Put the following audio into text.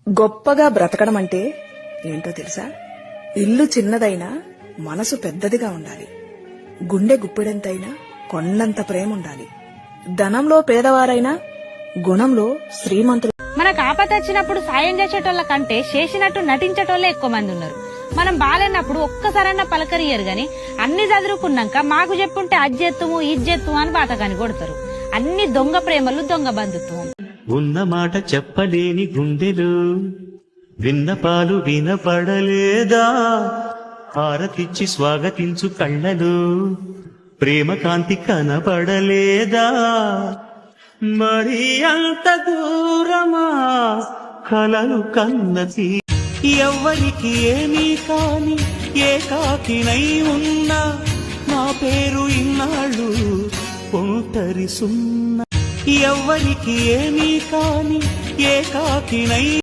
గొప్పగా బ్రతకడం అంటే ఏంటో తెలుసా? ఇల్లు చిన్నదైనా మనసు పెద్దదిగా ఉండాలి. గుండె గుప్పెడంతైనా కొండంత ప్రేమ ఉండాలి. ధనంలో పేదవారైనా గుణంలో శ్రీమంతులు. మనకు ఆపద వచ్చినప్పుడు సాయం చేసేటోళ్ళ కంటే చేసినట్టు నటించేటోళ్ళే ఎక్కువ మంది ఉన్నారు. మనం బాలేనప్పుడు ఒక్కసారైనా పలకరియరు గాని అన్ని చదువుకున్నాక మాకు చెప్పుంటే అది చేత్తుము ఇది చేత్తుము అని బాటగాని కొడతారు. అన్ని దొంగ ప్రేమలు, దొంగ బంధుత్వం. ఉన్న మాట చెప్పలేని గుండెలు విన్నపాలు వినపడలేదా? హారతిచ్చి స్వాగతించు కళ్ళలు ప్రేమ కాంతి కనపడలేదా? మరి అంత దూరమా కలలు కన్నది? ఎవ్వరికి ఏమీ కాని ఏకాకినై ఉన్నా నా పేరు ఇన్నాళ్ళు ఒంటరి సున్నా. ఎవ్వరికి ఏమీ కాని ఏకాకినై